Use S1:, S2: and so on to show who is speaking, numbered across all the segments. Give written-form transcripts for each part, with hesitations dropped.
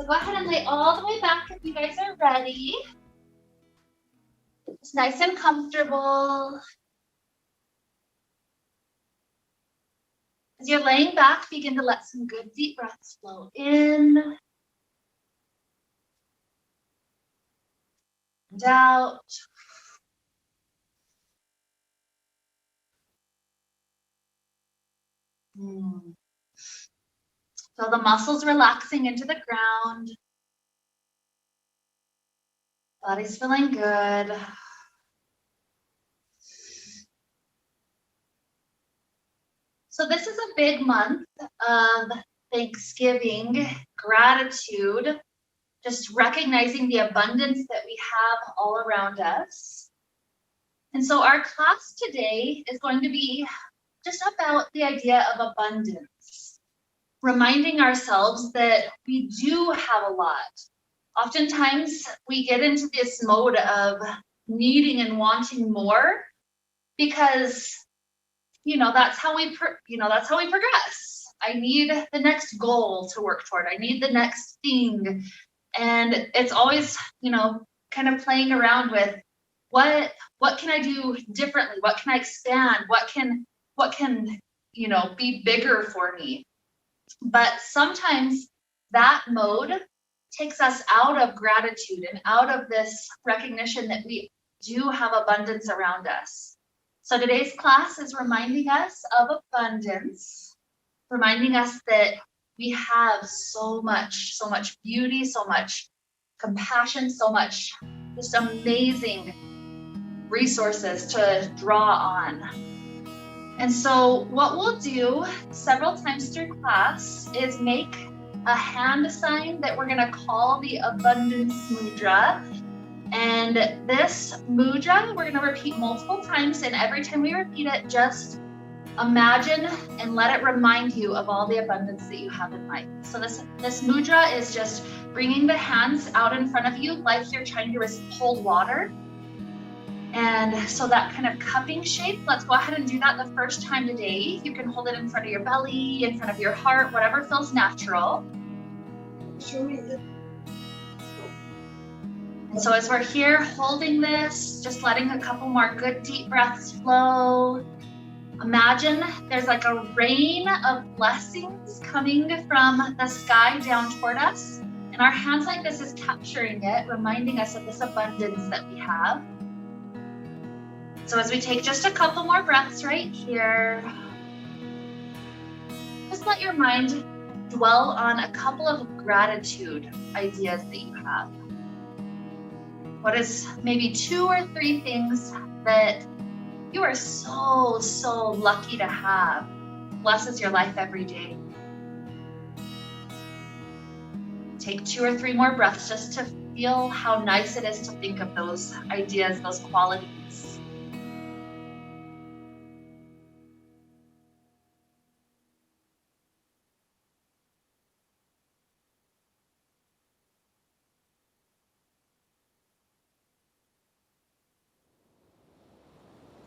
S1: So go ahead and lay all the way back if you guys are ready. It's nice and comfortable. As you're laying back, begin to let some good deep breaths flow in and out. Feel the muscles relaxing into the ground. Body's feeling good. So this is a big month of Thanksgiving, gratitude, just recognizing the abundance that we have all around us. And so our class today is going to be just about the idea of abundance, reminding ourselves that we do have a lot. Oftentimes we get into this mode of needing and wanting more because that's how we progress. I need the next goal to work toward. I need the next thing. And it's always, kind of playing around with what can I do differently? What can I expand? What can be bigger for me? But sometimes that mode takes us out of gratitude and out of this recognition that we do have abundance around us. So today's class is reminding us of abundance, reminding us that we have so much beauty, so much compassion, so much just amazing resources to draw on. And so what we'll do several times through class is make a hand sign that we're going to call the abundance mudra. And this mudra, we're going to repeat multiple times. And every time we repeat it, just imagine and let it remind you of all the abundance that you have in life. So this mudra is just bringing the hands out in front of you like you're trying to hold water. And so that kind of cupping shape, let's go ahead and do that the first time today. You can hold it in front of your belly, in front of your heart, whatever feels natural. And so as we're here holding this, just letting a couple more good deep breaths flow. Imagine there's like a rain of blessings coming from the sky down toward us. And our hands like this is capturing it, reminding us of this abundance that we have. So as we take just a couple more breaths right here, just let your mind dwell on a couple of gratitude ideas that you have. What is maybe 2 or 3 things that you are so lucky to have, blesses your life every day? Take 2 or 3 more breaths just to feel how nice it is to think of those ideas, those qualities.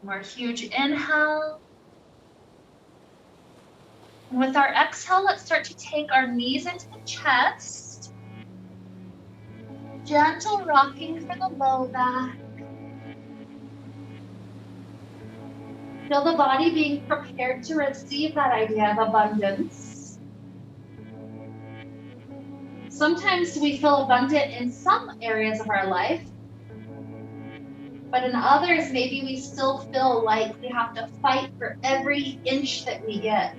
S1: More huge inhale. And with our exhale, let's start to take our knees into the chest. Gentle rocking for the low back. Feel the body being prepared to receive that idea of abundance. Sometimes we feel abundant in some areas of our life, but in others, maybe we still feel like we have to fight for every inch that we get.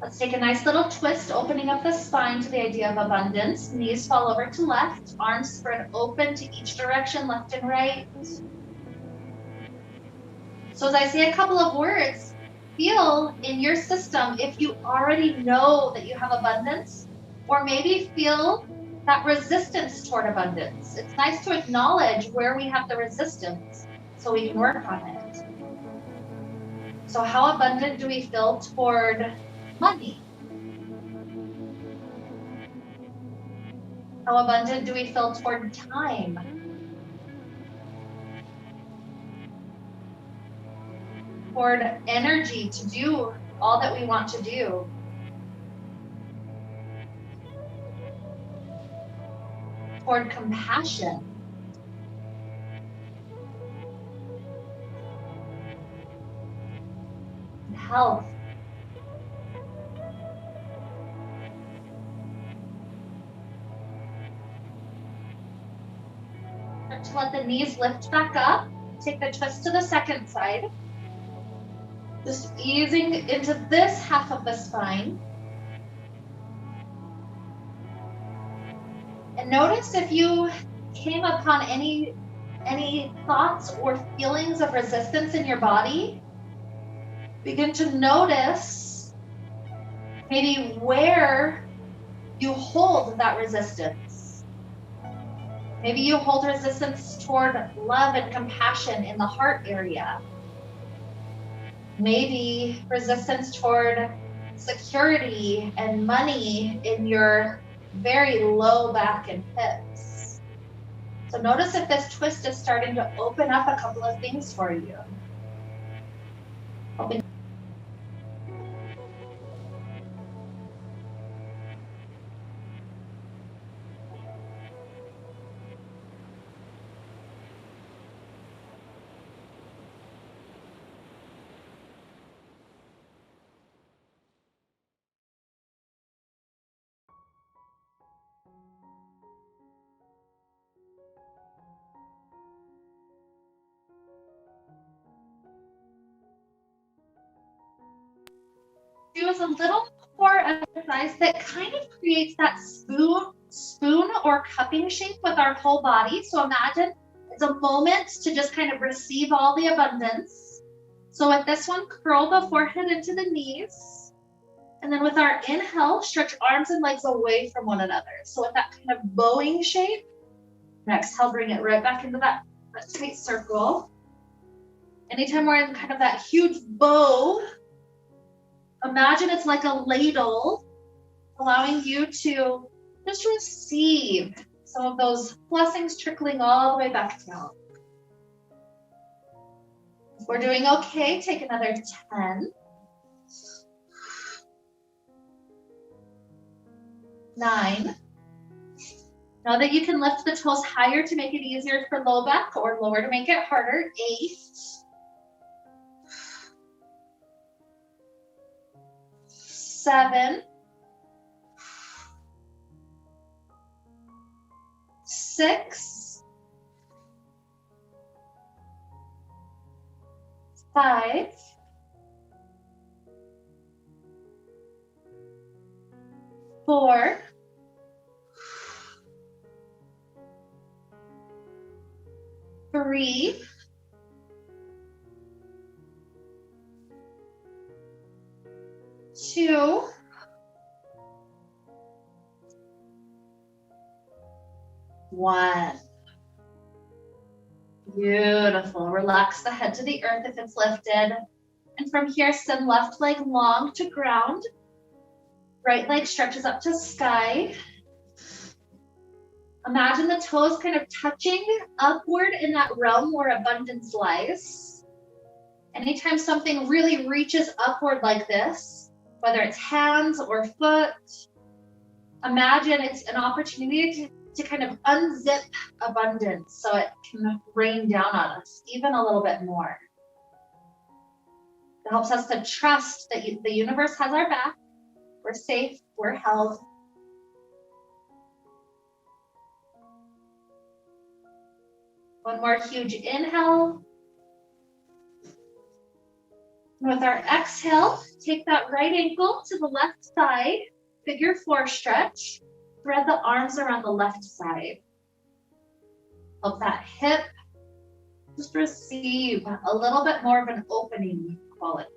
S1: Let's take a nice little twist, opening up the spine to the idea of abundance. Knees fall over to left, arms spread open to each direction, left and right. So as I say a couple of words, feel in your system if you already know that you have abundance, or maybe feel that resistance toward abundance. It's nice to acknowledge where we have the resistance so we can work on it. So how abundant do we feel toward money? How abundant do we feel toward time? Toward energy to do all that we want to do? toward compassion. And health. Start to let the knees lift back up. Take the twist to the second side. Just easing into this half of the spine. And notice if you came upon any thoughts or feelings of resistance in your body. Begin to notice maybe where you hold that resistance. Maybe you hold resistance toward love and compassion in the heart area. Maybe resistance toward security and money in your very low back and hips. So notice if this twist is starting to open up a couple of things for you. Do is a little core exercise that kind of creates that spoon or cupping shape with our whole body. So imagine it's a moment to just kind of receive all the abundance. So with this one, curl the forehead into the knees. And then with our inhale, stretch arms and legs away from one another. So with that kind of bowing shape, and exhale, bring it right back into that tight circle. Anytime we're in kind of that huge bow, imagine it's like a ladle, allowing you to just receive some of those blessings trickling all the way back down. If we're doing okay, take another 10. 9. Now that you can lift the toes higher to make it easier for low back or lower to make it harder. 8. 7. 6. 5. 4. 3. 2. 1. Beautiful. Relax the head to the earth if it's lifted. And from here, send left leg long to ground. Right leg stretches up to sky. Imagine the toes kind of touching upward in that realm where abundance lies. Anytime something really reaches upward like this, whether it's hands or foot, imagine it's an opportunity to kind of unzip abundance so it can rain down on us even a little bit more. It helps us to trust that the universe has our back. We're safe, we're held. One more huge inhale. With our exhale, take that right ankle to the left side, figure 4 stretch, thread the arms around the left side. Help that hip just receive a little bit more of an opening quality.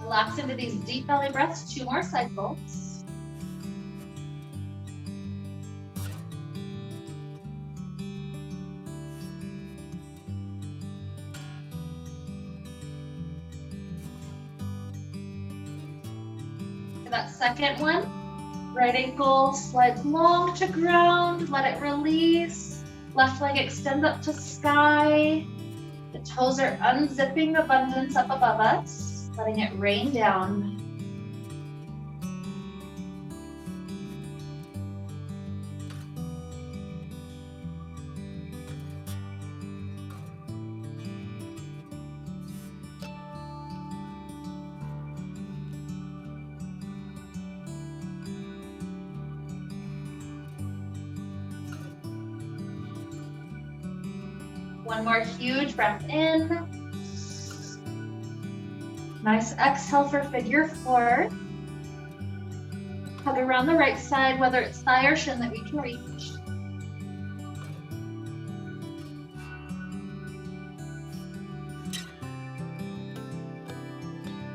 S1: Relax into these deep belly breaths, 2 more cycles. For that second one, Right ankle slides long to ground, let it release. Left leg extends up to sky. The toes are unzipping abundance up above us, letting it rain down. One more huge breath in. Nice exhale for figure four. Hug around the right side, whether it's thigh or shin that we can reach.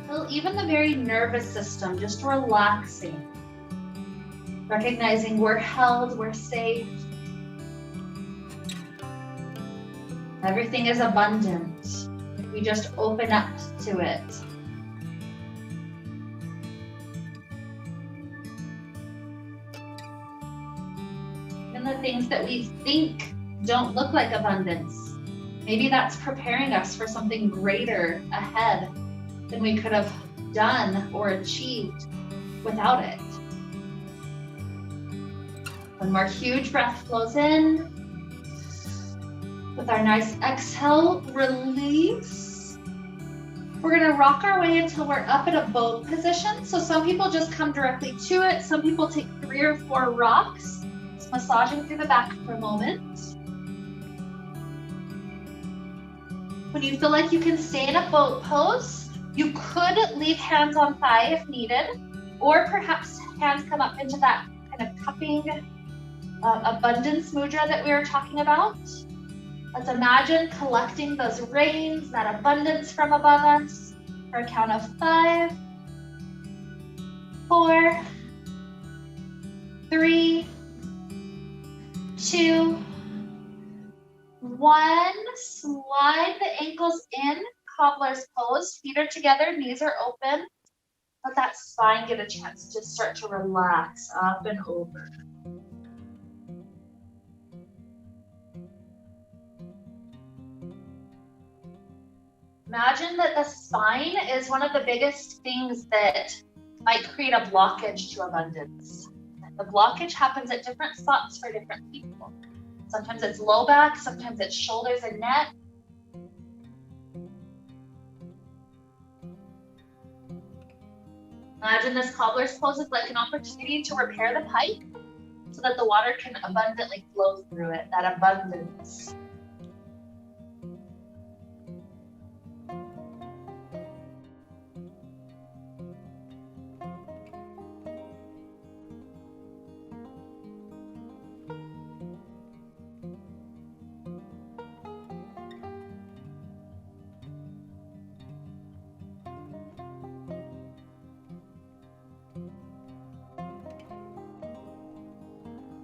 S1: Feel even the very nervous system just relaxing. Recognizing we're held, we're safe. Everything is abundant if we just open up to it. And the things that we think don't look like abundance, maybe that's preparing us for something greater ahead than we could have done or achieved without it. One more huge breath flows in. With our nice exhale, release. We're gonna rock our way until we're up at a boat position. So some people just come directly to it. Some people take 3 or 4 rocks. Just massaging through the back for a moment. When you feel like you can stay in a boat pose, you could leave hands on thigh if needed, or perhaps hands come up into that kind of cupping abundance mudra that we were talking about. Let's imagine collecting those rains, that abundance from above us for a count of 5, 4, 3, 2, 1. Slide the ankles in, cobbler's pose. Feet are together, knees are open. Let that spine get a chance to start to relax up and over. Imagine that the spine is one of the biggest things that might create a blockage to abundance. The blockage happens at different spots for different people. Sometimes it's low back, sometimes it's shoulders and neck. Imagine this cobbler's pose is like an opportunity to repair the pipe so that the water can abundantly flow through it, that abundance.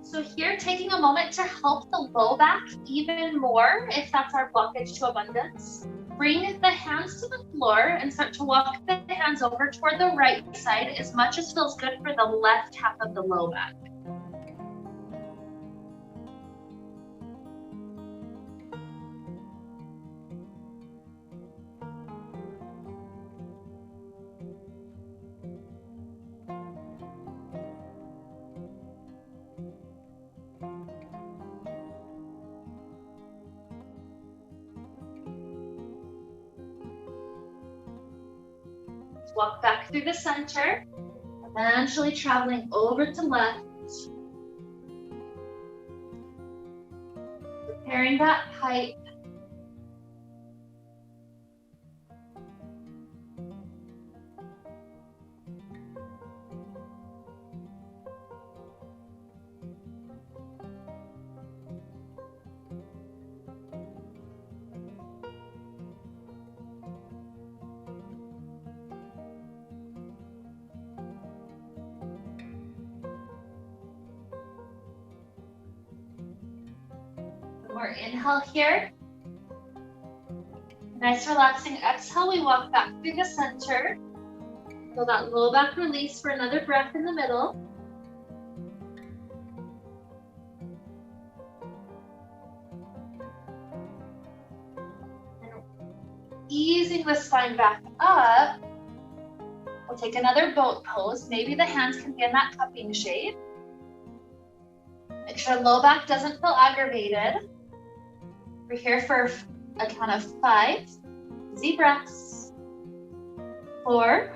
S1: So here, taking a moment to help the low back even more, if that's our blockage to abundance. Bring the hands to the floor and start to walk the hands over toward the right side as much as feels good for the left half of the low back. Walk back through the center, eventually traveling over to left. Preparing that pipe. More inhale here. Nice relaxing exhale. We walk back through the center. Feel that low back release for another breath in the middle. easing the spine back up, we'll take another boat pose. Maybe the hands can be in that cupping shape. Make sure low back doesn't feel aggravated. We're here for a count of 5. Easy breaths. 4,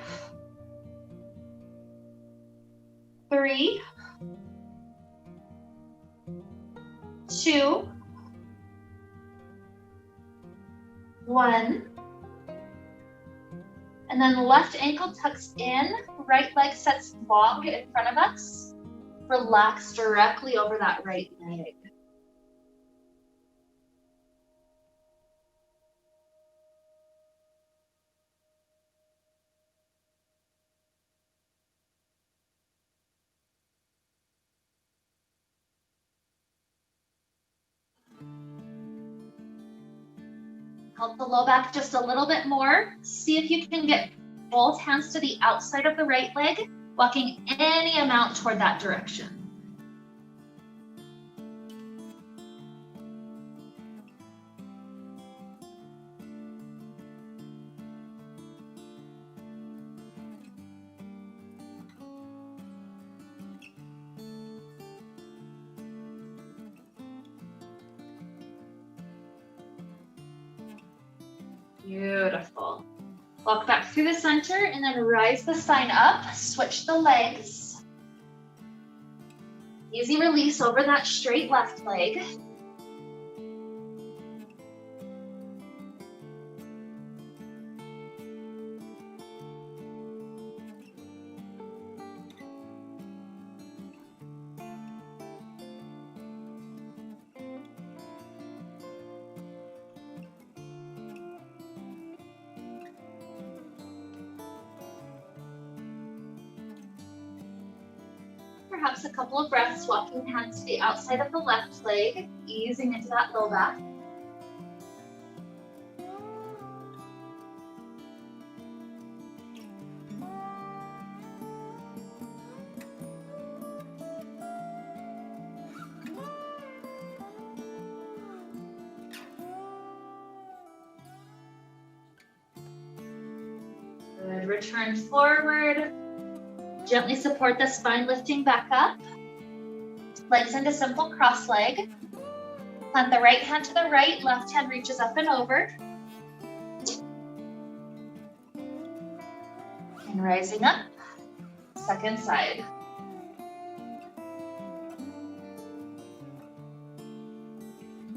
S1: 3, 2, 1. And then left ankle tucks in, right leg sets long in front of us. Relax directly over that right leg. Help the low back just a little bit more. See if you can get both hands to the outside of the right leg, walking any amount toward that direction. Beautiful. Walk back through the center and then rise the spine up. Switch the legs. Easy release over that straight left leg. Perhaps a couple of breaths, walking hands to the outside of the left leg, easing into that low back. Good, return forward. Gently support the spine, lifting back up. Legs into simple cross leg. Plant the right hand to the right, left hand reaches up and over. And rising up, second side.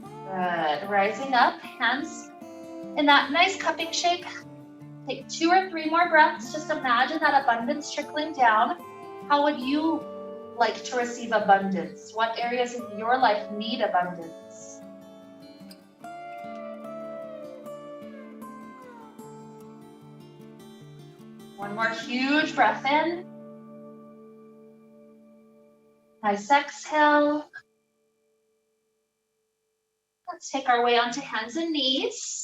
S1: Good, rising up, hands in that nice cupping shape. Take 2 or 3 more breaths. Just imagine that abundance trickling down. How would you like to receive abundance? What areas in your life need abundance? One more huge breath in. Nice exhale. Let's take our way onto hands and knees.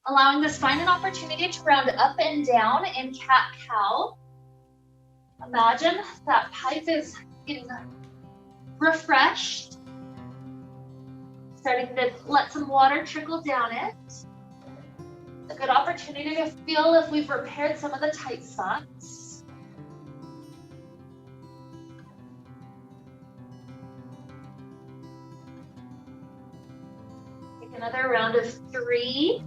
S1: Allowing the spine an opportunity to round up and down in cat-cow. Imagine that pipe is getting refreshed. Starting to let some water trickle down it. It's a good opportunity to feel if we've repaired some of the tight spots. Take another round of 3.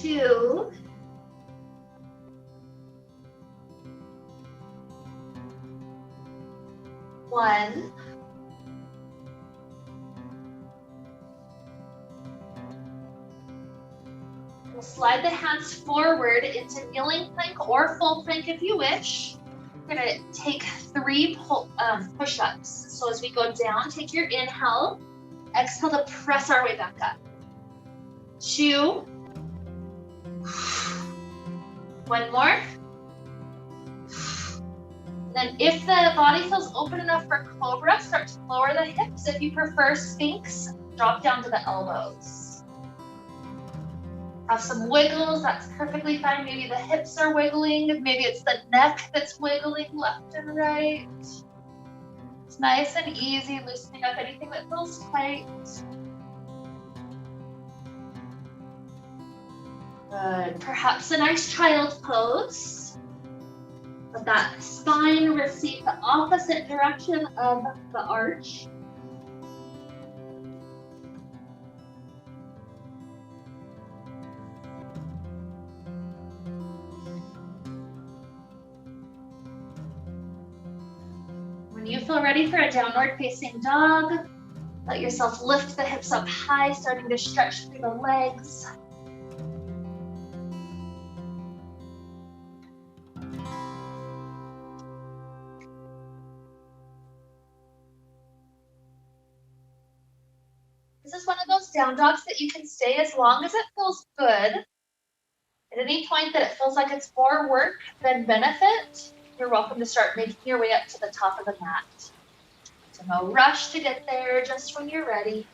S1: 2. 1. We'll slide the hands forward into kneeling plank or full plank if you wish. We're gonna take 3 push-ups. So as we go down, take your inhale, exhale to press our way back up. 2. 1 more. And then if the body feels open enough for cobra, start to lower the hips. If you prefer sphinx, drop down to the elbows. Have some wiggles, that's perfectly fine. Maybe the hips are wiggling, maybe it's the neck that's wiggling left and right. Nice and easy, loosening up anything that feels tight. Good. Perhaps a nice child's pose. Let that spine receive the opposite direction of the arch. When you feel ready for a downward facing dog, let yourself lift the hips up high, starting to stretch through the legs. This is one of those down dogs that you can stay as long as it feels good. At any point that it feels like it's more work than benefit, you're welcome to start making your way up to the top of the mat. So no rush to get there, just when you're ready.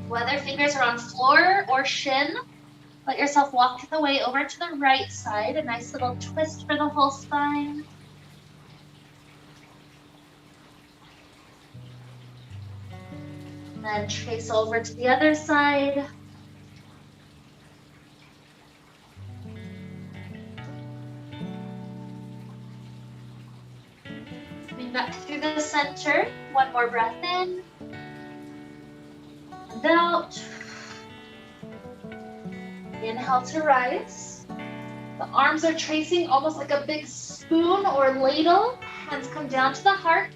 S1: Whether fingers are on floor or shin, let yourself walk the way over to the right side, a nice little twist for the whole spine. And then trace over to the other side. Coming back through the center, one more breath in. And out. Inhale to rise. The arms are tracing almost like a big spoon or ladle. Hands come down to the heart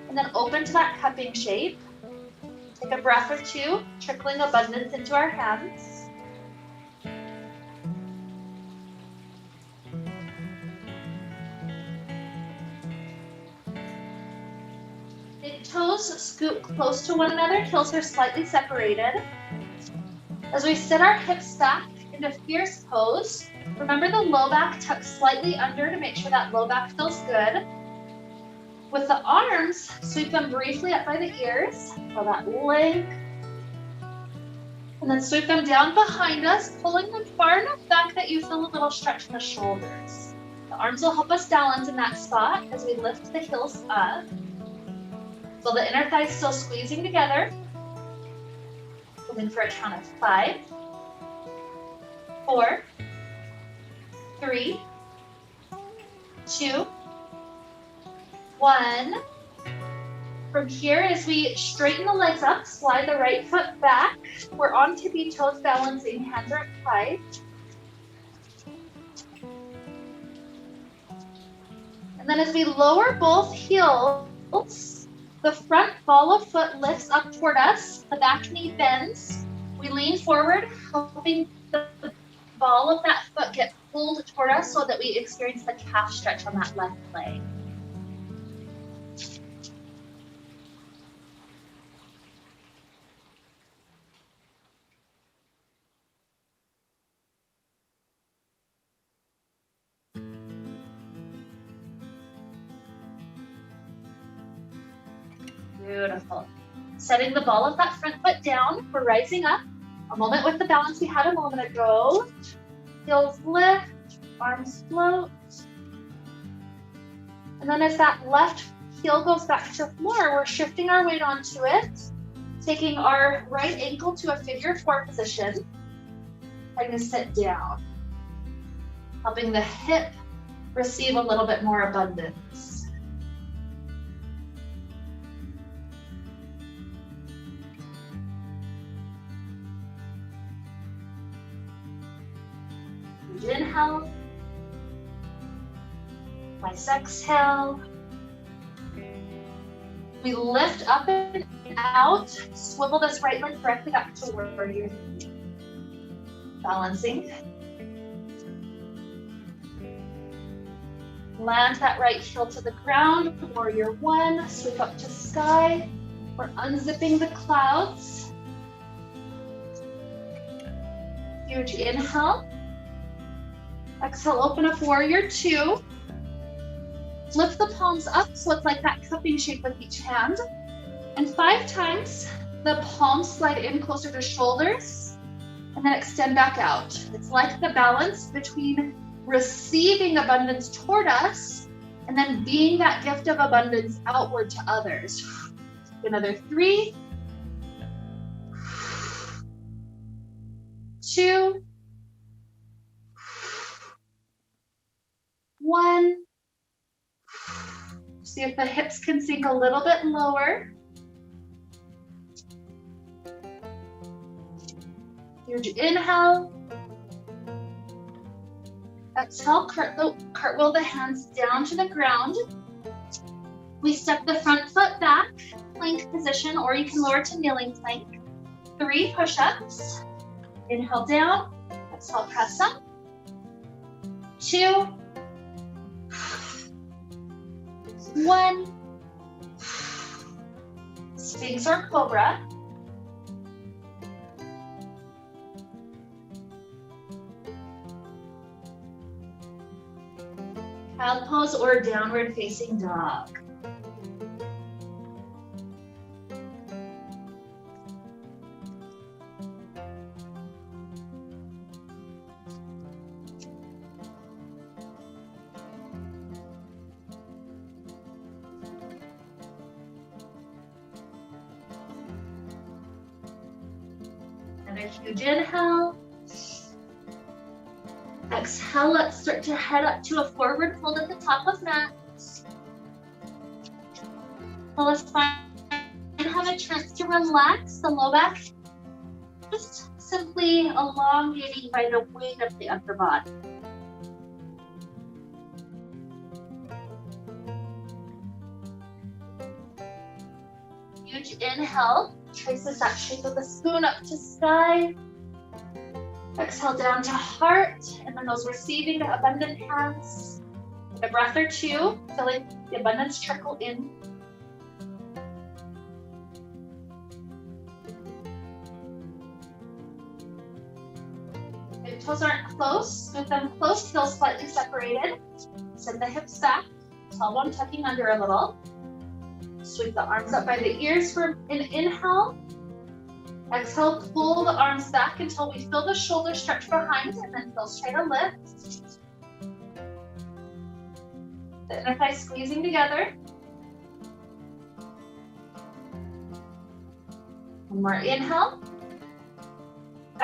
S1: and then open to that cupping shape. Take a breath or two, trickling abundance into our hands. Big toes scoop close to one another, heels are slightly separated. As we sit our hips back into fierce pose, remember the low back tucked slightly under to make sure that low back feels good. With the arms, sweep them briefly up by the ears, feel that length. And then sweep them down behind us, pulling them far enough back that you feel a little stretch in the shoulders. The arms will help us balance in that spot as we lift the heels up. Feel the inner thighs still squeezing together. Holding for a count of 5, 4, 3, 2, 1. From here, as we straighten the legs up, slide the right foot back. We're on tippy toes, balancing, hands are up high. And then as we lower both heels, the front ball of foot lifts up toward us, the back knee bends. We lean forward, helping the ball of that foot get pulled toward us so that we experience the calf stretch on that left leg. Beautiful. Setting the ball of that front foot down, we're rising up. A moment with the balance we had a moment ago. Heels lift, arms float. And then as that left heel goes back to the floor, we're shifting our weight onto it, taking our right ankle to a figure 4 position, trying to sit down, helping the hip receive a little bit more abundance. Inhale, nice exhale. We lift up and out, swivel this right leg directly back to warrior 3. Balancing. Land that right heel to the ground, warrior 1, sweep up to sky. We're unzipping the clouds. Huge inhale. Exhale, open up warrior 2. Lift the palms up so it's like that cupping shape with each hand. And 5 times, the palms slide in closer to shoulders and then extend back out. It's like the balance between receiving abundance toward us and then being that gift of abundance outward to others. Another 3, 2, 1. See if the hips can sink a little bit lower. Huge inhale. Exhale, cartwheel the hands down to the ground. We step the front foot back, plank position, or you can lower to kneeling plank. 3 push-ups. Inhale down, exhale, press up. 2, 1. Sphinx or cobra. Child pose or downward facing dog. Another huge inhale. Exhale, let's start to head up to a forward fold at the top of mat. So let's find and have a chance to relax the low back. Just simply elongating by the weight of the upper body. Huge inhale, traces that shape of the spoon up to sky. Exhale down to heart, and then those receiving the abundant hands. A breath or two, feeling the abundance trickle in. If toes aren't close, with them close, heels slightly separated. Send the hips back, tailbone tucking under a little. Sweep the arms up by the ears for an inhale. Exhale, pull the arms back until we feel the shoulders stretch behind, and then feel straight to lift. The inner thighs squeezing together. One more inhale.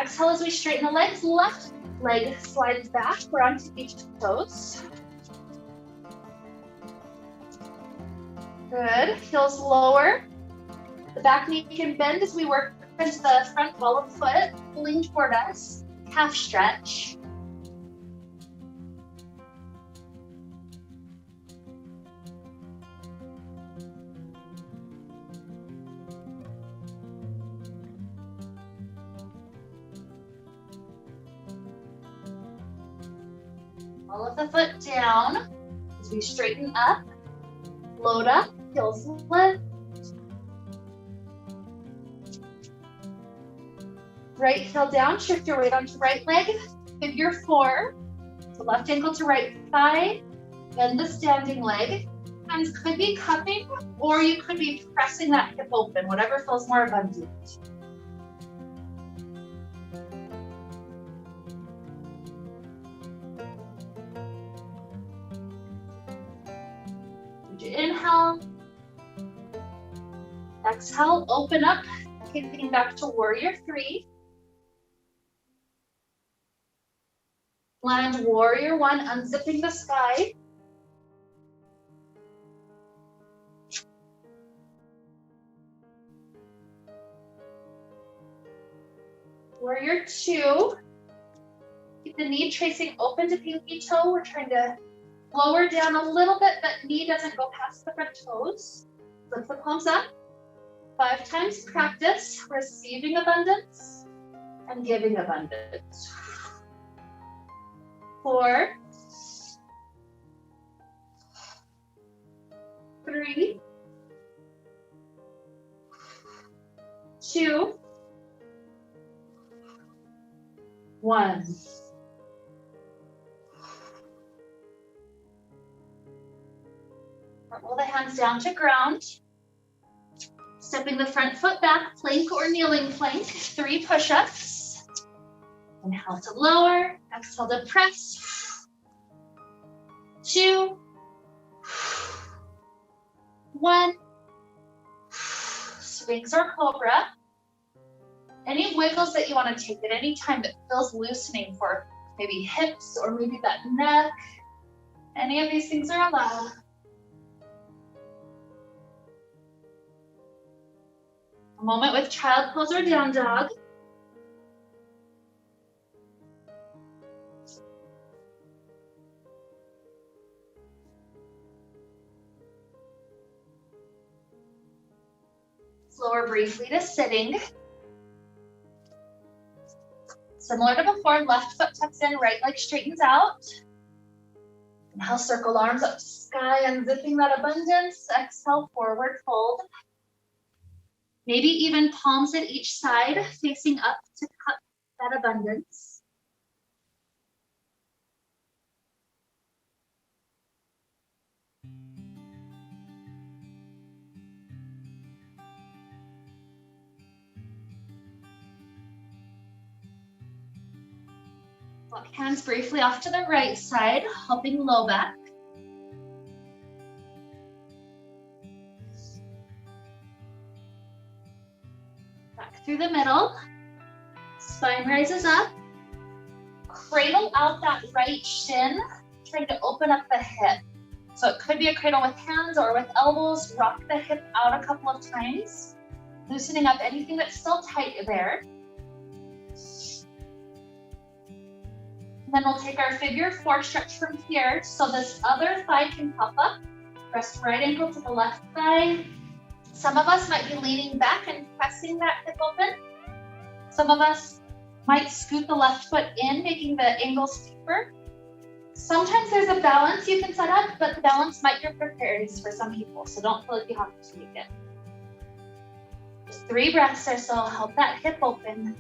S1: Exhale as we straighten the legs. Left leg slides back. We're onto each toes. Good. Heels lower. The back knee can bend as we work into the front ball of foot, pulling toward us. Calf stretch. Ball of the foot down as we straighten up. Load up, heels lift. Right heel down, shift your weight onto right leg, figure 4. So left ankle to right thigh, bend the standing leg. Hands could be cupping, or you could be pressing that hip open, whatever feels more abundant. Inhale. Exhale, open up, kicking back to warrior 3. Land warrior 1, unzipping the sky. Warrior 2. Keep the knee tracing open to pinky toe. We're trying to lower down a little bit, but knee doesn't go past the front toes. Lift the palms up. 5 times practice, receiving abundance and giving abundance. 4, 3, 2, 1. Pull the hands down to ground. Stepping the front foot back, plank or kneeling plank, 3 push-ups. Inhale to lower, exhale to press. 2, 1. Swings or cobra. Any wiggles that you want to take at any time that feels loosening for maybe hips or maybe that neck. Any of these things are allowed. A moment with child pose or down dog. Lower briefly to sitting. Similar to before, left foot tucks in, right leg straightens out. Inhale, circle arms up to sky, unzipping that abundance. Exhale, forward fold. Maybe even palms at each side, facing up to cup that abundance. Walk hands briefly off to the right side, helping low back. Back through the middle. Spine rises up. Cradle out that right shin, trying to open up the hip. So it could be a cradle with hands or with elbows. Rock the hip out a couple of times, loosening up anything that's still tight there. And then we'll take our figure 4 stretch from here. So this other thigh can pop up. Press right ankle to the left thigh. Some of us might be leaning back and pressing that hip open. Some of us might scoot the left foot in, making the angle steeper. Sometimes there's a balance you can set up, but the balance might be precarious for some people, so don't feel like you have to take it. Just 3 breaths or so, help that hip open.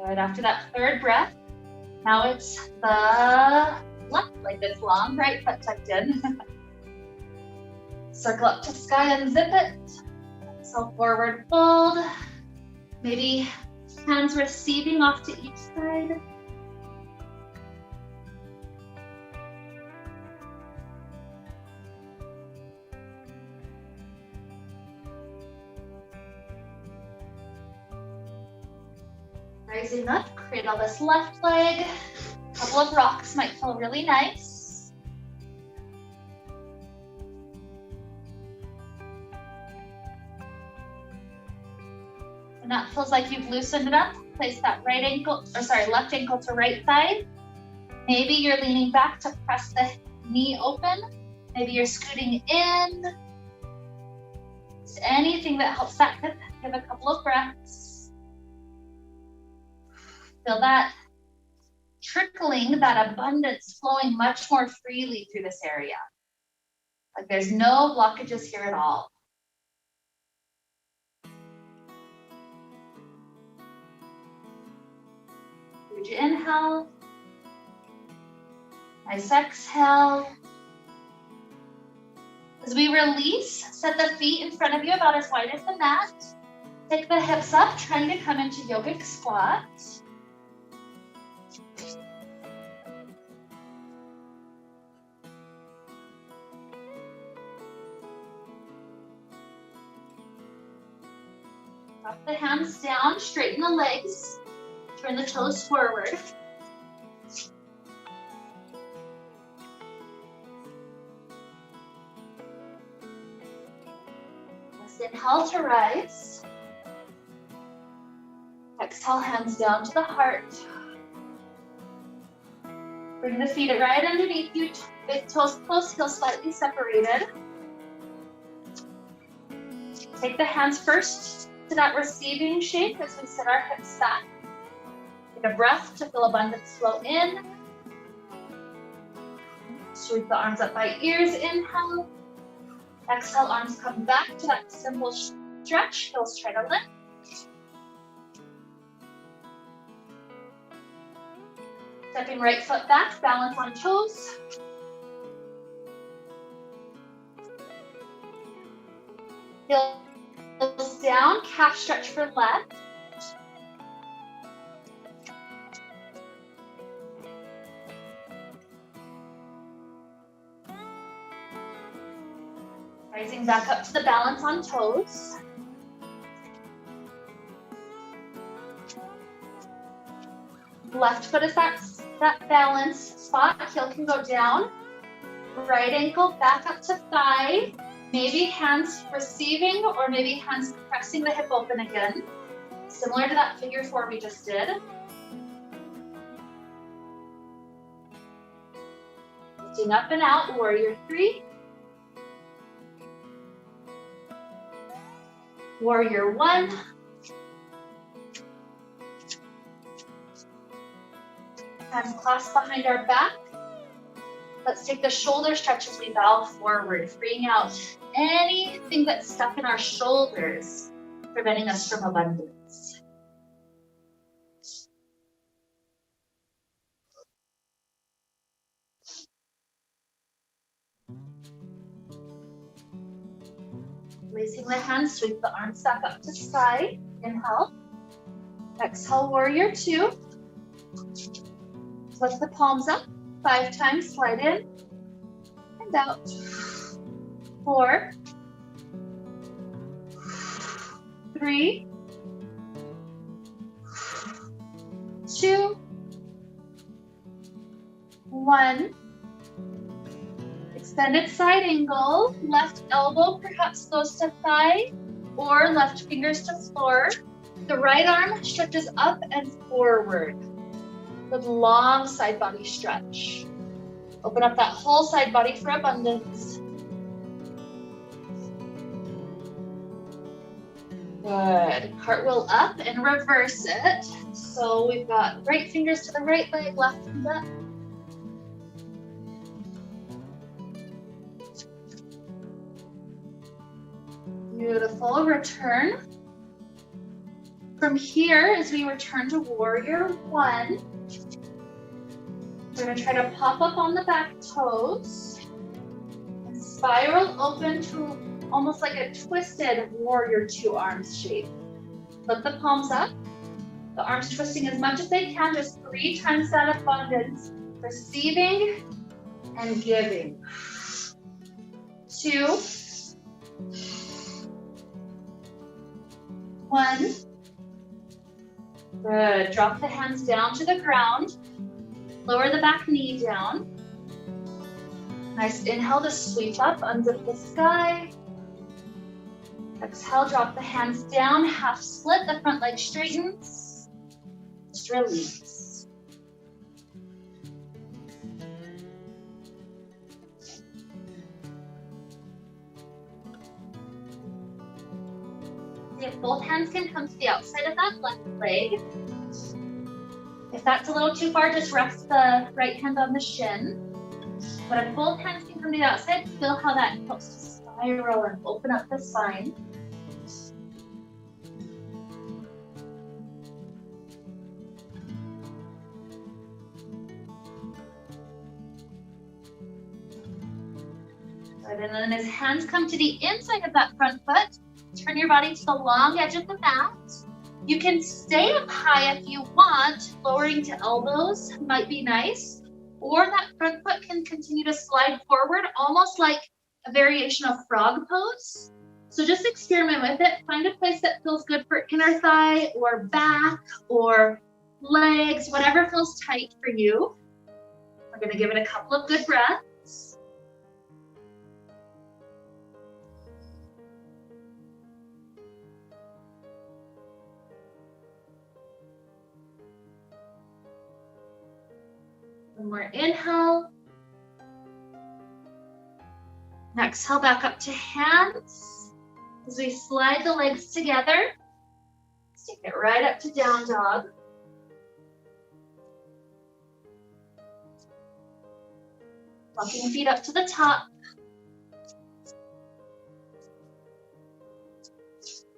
S1: Good. After that 3rd breath, now it's the left leg that's long, right foot tucked in. Circle up to sky, unzip it. So forward fold. Maybe hands receiving off to each side. Rising up, cradle this left leg. A couple of rocks might feel really nice. When that feels like you've loosened it up, place that left ankle to right thigh. Maybe you're leaning back to press the knee open. Maybe you're scooting in. Just anything that helps that hip. Give a couple of breaths. Feel that trickling, that abundance flowing much more freely through this area. Like there's no blockages here at all. Huge inhale. Nice exhale. As we release, set the feet in front of you about as wide as the mat. Take the hips up, trying to come into yogic squat. Drop the hands down, straighten the legs, turn the toes forward. Let's inhale to rise. Exhale, hands down to the heart. Bring the feet right underneath you, big toes close, heels slightly separated. Take the hands first to that receiving shape as we set our hips back. Take a breath to feel abundance flow in. Sweep the arms up by ears, inhale. Exhale, arms come back to that simple stretch. Heels try to lift. Stepping right foot back, balance on toes. Heels down, calf stretch for left. Rising back up to the balance on toes. Left foot is that balance spot. Heel can go down. Right ankle back up to thigh. Maybe hands receiving or maybe hands pressing the hip open again. Similar to that figure 4 we just did. Lifting up and out, warrior 3. Warrior 1. Hands clasped behind our back. Let's take the shoulder stretch as we bow forward, freeing out anything that's stuck in our shoulders, preventing us from abundance. Releasing the hands, sweep the arms back up to side. Inhale. Exhale, warrior 2. Lift the palms up 5 times, slide in and out. 4, 3, 2, 1. Extended side angle. Left elbow perhaps goes to thigh or left fingers to floor. The right arm stretches up and forward. With long side body stretch. Open up that whole side body for abundance. Good. Cartwheel up and reverse it. So we've got right fingers to the right leg, left and up. Beautiful. Return. From here, as we return to warrior 1, we're going to try to pop up on the back toes and spiral open to almost like a twisted warrior 2 arms shape. Lift the palms up, the arms twisting as much as they can, just 3 times that abundance, receiving and giving. 2, 1. Good. Drop the hands down to the ground. Lower the back knee down. Nice inhale to sweep up, unzip the sky. Exhale, drop the hands down, half split, the front leg straightens. Just release. See if both hands can come to the outside of that left leg. If that's a little too far, just rest the right hand on the shin. But if both hands can come to the outside, feel how that helps to spiral and open up the spine. Good, and then as hands come to the inside of that front foot, turn your body to the long edge of the mat. You can stay up high if you want, lowering to elbows might be nice, or that front foot can continue to slide forward, almost like a variation of frog pose. So just experiment with it. Find a place that feels good for inner thigh or back or legs, whatever feels tight for you. We're gonna give it a couple of good breaths. One more inhale. And exhale back up to hands. As we slide the legs together, let's take it right up to down dog. Walking feet up to the top.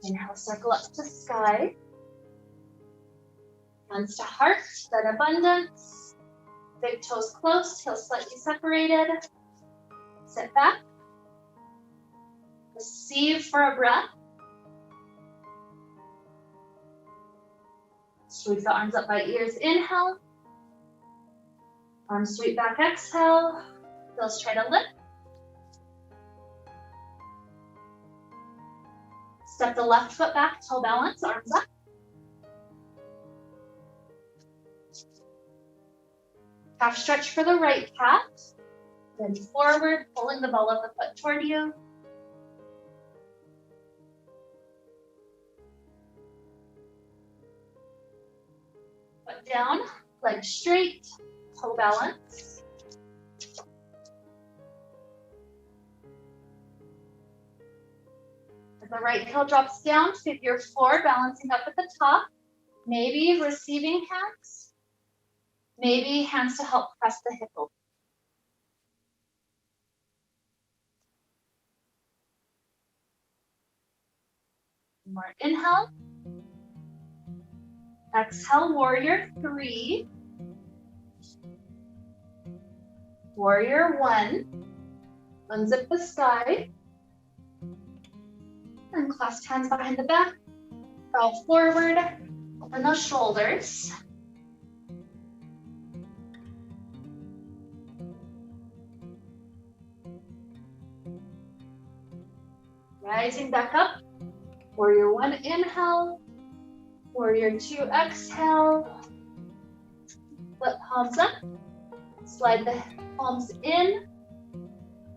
S1: Inhale, circle up to sky. Hands to heart, then abundance. Big toes close, heels slightly separated. Sit back. Receive for a breath. Sweep the arms up by ears, inhale. Arms sweep back, exhale. Heels try to lift. Step the left foot back, toe balance, arms up. Calf stretch for the right calf. Then forward, pulling the ball of the foot toward you. Foot down, leg straight, toe balance. As the right heel drops down, figure four, balancing up at the top. Maybe receiving hands. Maybe hands to help press the hip open. More inhale. Exhale, warrior three. Warrior one. Unzip the sky. And clasp hands behind the back. Bow forward. Open those shoulders. Rising back up. Warrior one, inhale. Warrior two, exhale. Flip palms up. Slide the palms in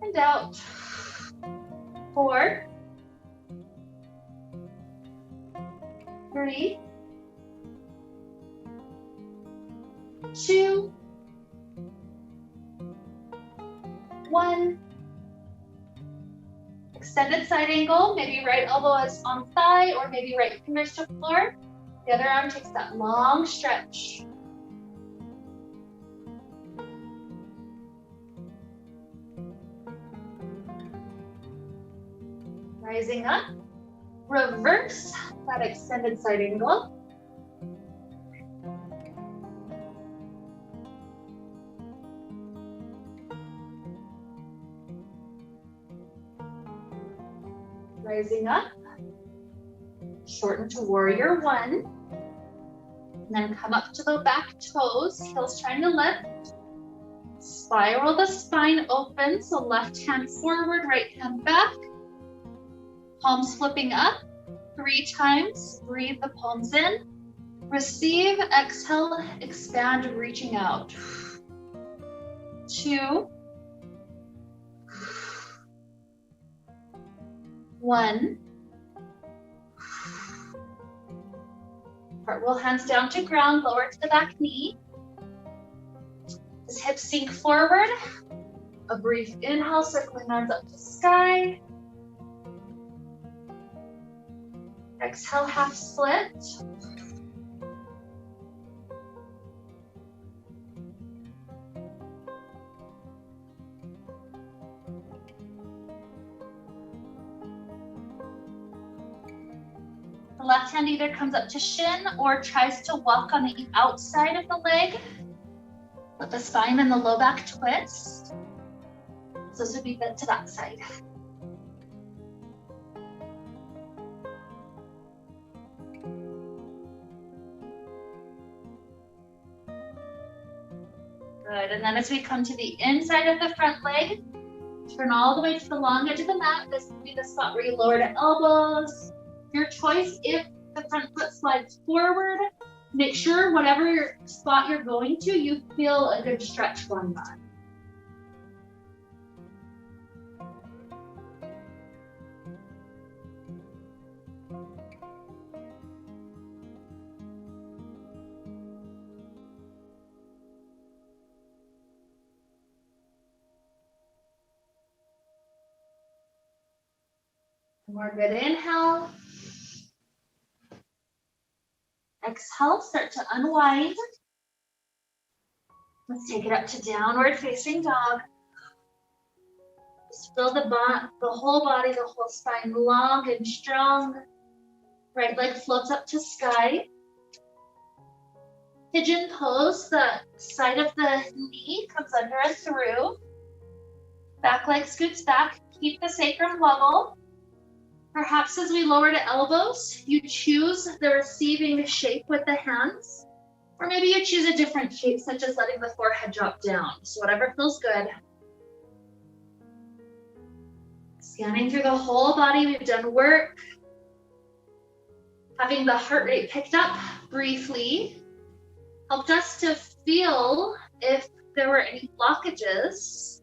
S1: and out. 4, 3, 2, 1. Extended side angle, maybe right elbow is on thigh or maybe right fingers to floor. The other arm takes that long stretch. Rising up, reverse that extended side angle. Rising up, shorten to warrior one, and then come up to the back toes, heels trying to lift. Spiral the spine open, so left hand forward, right hand back. Palms flipping up 3 times, breathe the palms in. Receive, exhale, expand, reaching out. 2, 1. Cartwheel hands down to ground, lower to the back knee. As hips sink forward. A brief inhale, circling arms up to sky. Exhale, half split. The left hand either comes up to shin or tries to walk on the outside of the leg. Let the spine and the low back twist. So this would be bent to that side. Good, and then as we come to the inside of the front leg, turn all the way to the long edge of the mat. This would be the spot where you lower the elbows. Your choice, if the front foot slides forward, make sure whatever spot you're going to, you feel a good stretch going on. More good inhale. Exhale, start to unwind. Let's take it up to downward facing dog. Just feel the whole body, the whole spine long and strong. Right leg floats up to sky. Pigeon pose, the side of the knee comes under and through. Back leg scoots back, keep the sacrum level. Perhaps as we lower to elbows, you choose the receiving shape with the hands, or maybe you choose a different shape, such as letting the forehead drop down. So whatever feels good. Scanning through the whole body, we've done work. Having the heart rate picked up briefly helped us to feel if there were any blockages.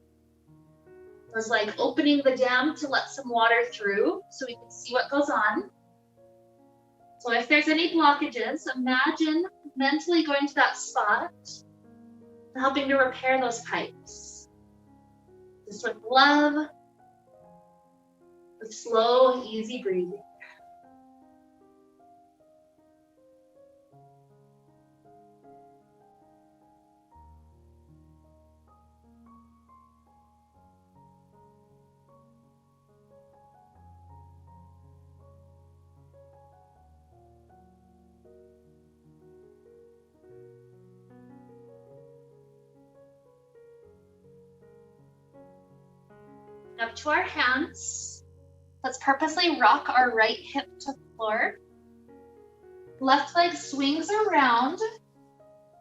S1: It was like opening the dam to let some water through so we can see what goes on. So if there's any blockages, imagine mentally going to that spot and helping to repair those pipes. Just with love, with slow, easy breathing. Up to our hands. Let's purposely rock our right hip to the floor. Left leg swings around.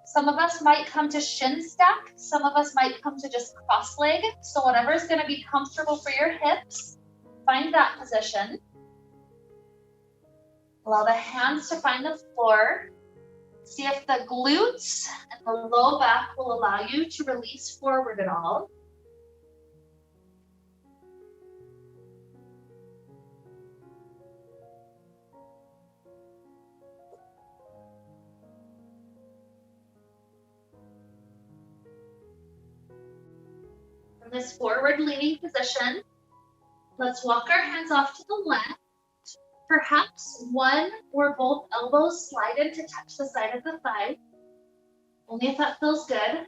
S1: Some of us might come to shin stack. Some of us might come to just cross leg. So whatever is going to be comfortable for your hips, find that position. Allow the hands to find the floor. See if the glutes and the low back will allow you to release forward at all. From this forward leaning position, let's walk our hands off to the left. Perhaps one or both elbows slide in to touch the side of the thigh, only if that feels good.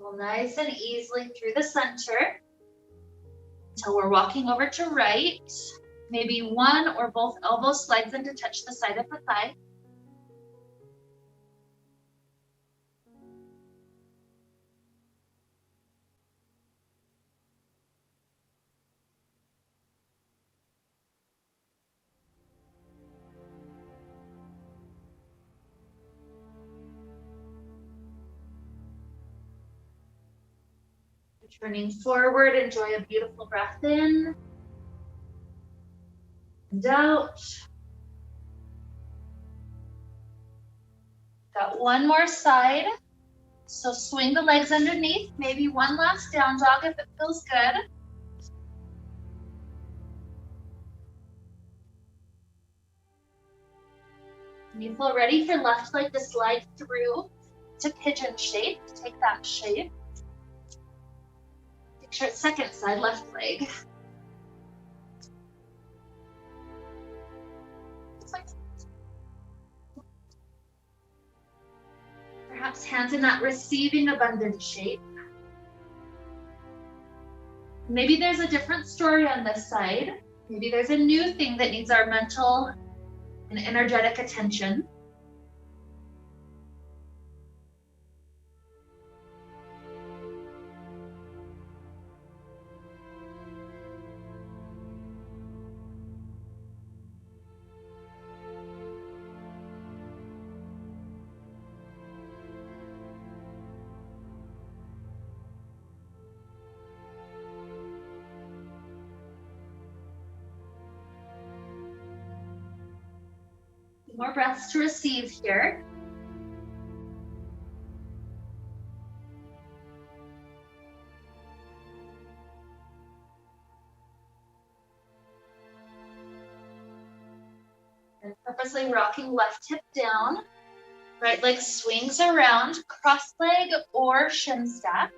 S1: Well, nice and easily through the center until we're walking over to right. Maybe one or both elbows slides in to touch the side of the thigh. Turning forward, enjoy a beautiful breath in and out. Got one more side. So swing the legs underneath, maybe one last down dog if it feels good. And you feel ready for left leg to slide through to pigeon shape. Take that shape. Picture second side, left leg. Perhaps hands in that receiving abundant shape. Maybe there's a different story on this side. Maybe there's a new thing that needs our mental and energetic attention. More breaths to receive here. And purposely rocking left hip down. Right leg swings around, cross leg or shin stack.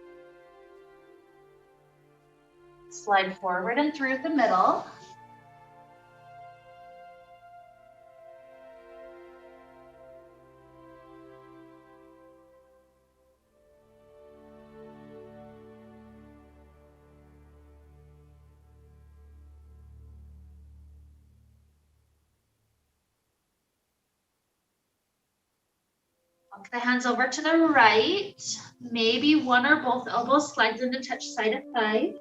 S1: Slide forward and through the middle. Walk the hands over to the right. Maybe one or both elbows slides in to touch side of thigh.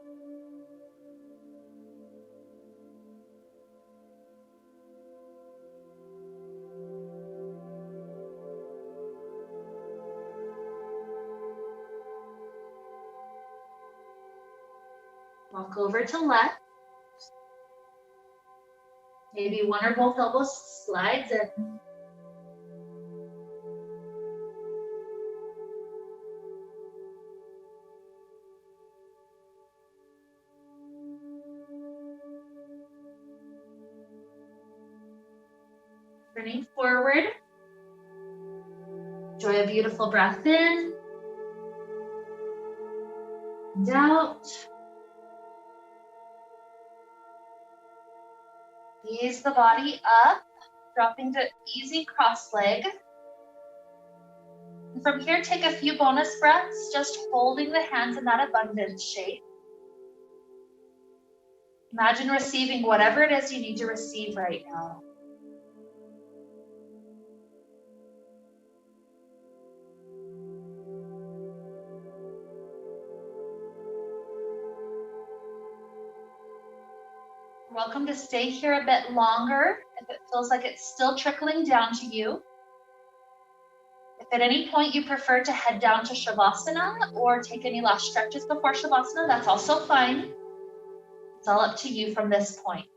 S1: Walk over to left. Maybe one or both elbows slides in. Turning forward. Enjoy a beautiful breath in and out. Ease the body up, dropping to easy cross leg. And from here, take a few bonus breaths, just holding the hands in that abundance shape. Imagine receiving whatever it is you need to receive right now. You're welcome to stay here a bit longer if it feels like it's still trickling down to you. If at any point you prefer to head down to Shavasana or take any last stretches before Shavasana, that's also fine. It's all up to you from this point.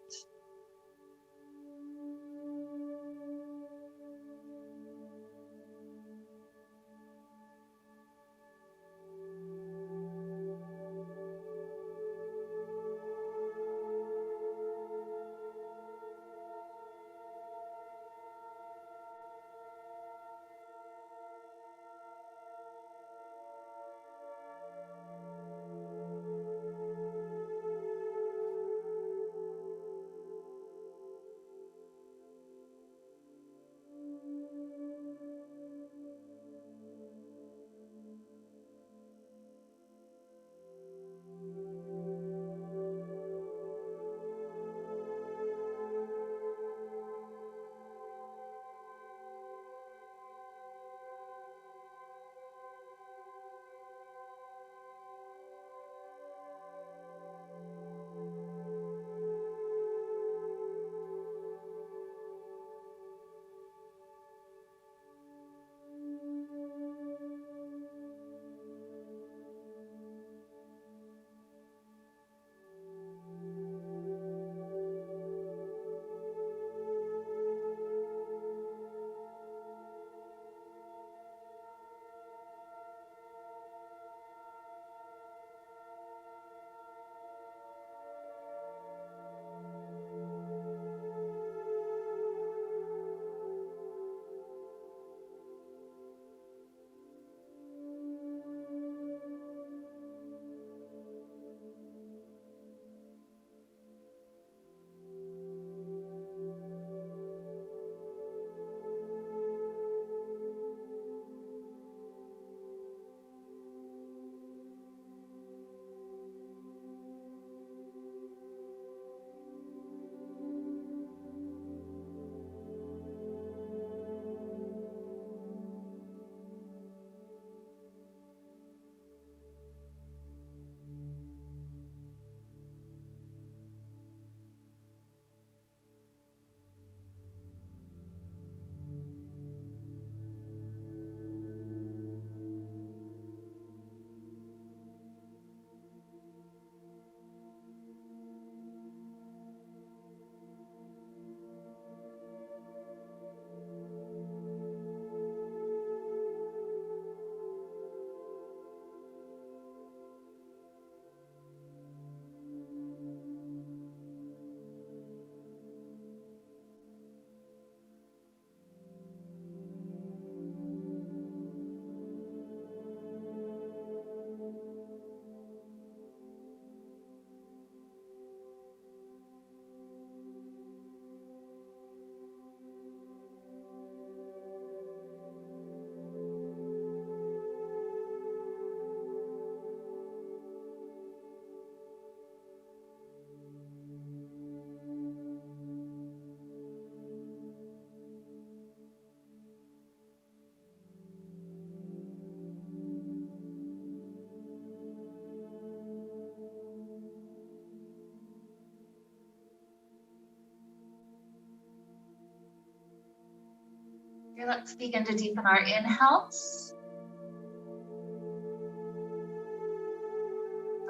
S1: Okay, let's begin to deepen our inhales.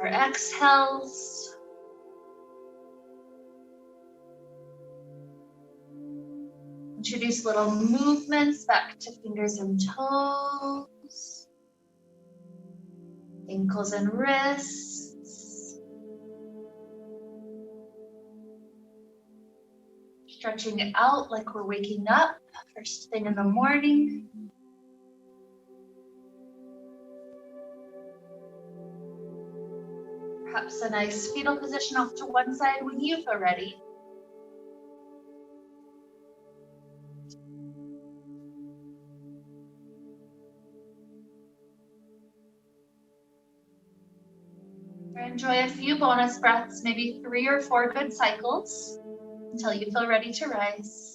S1: Our exhales. Introduce little movements back to fingers and toes, ankles and wrists. Stretching out like we're waking up first thing in the morning. Perhaps a nice fetal position off to one side when you feel ready. Or enjoy a few bonus breaths, maybe 3 or 4 good cycles until you feel ready to rise.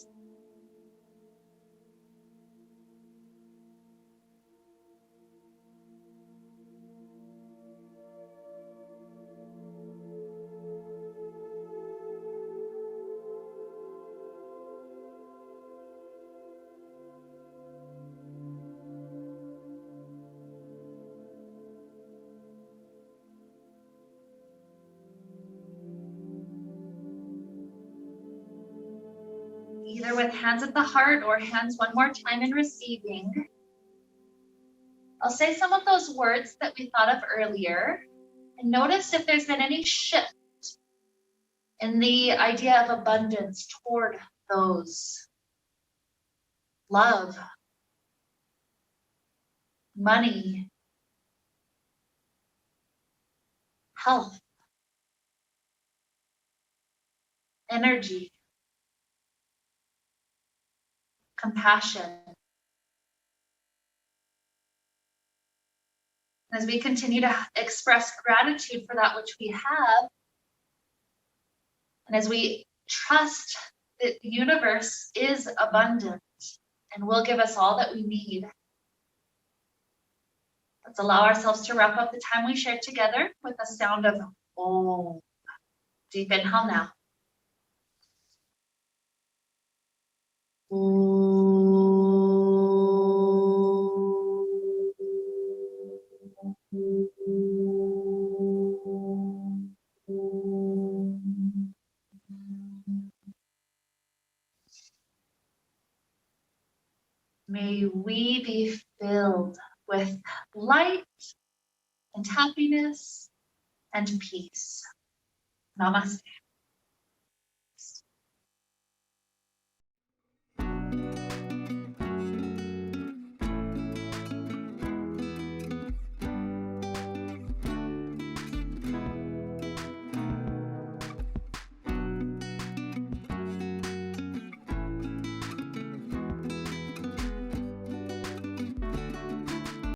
S1: Either with hands at the heart or hands one more time in receiving. I'll say some of those words that we thought of earlier and notice if there's been any shift in the idea of abundance toward those. Love, money, health, energy, compassion. As we continue to express gratitude for that which we have, and as we trust that the universe is abundant and will give us all that we need, let's allow ourselves to wrap up the time we shared together with the sound of Om. Deep inhale now. May we be filled with light and happiness and peace. Namaste.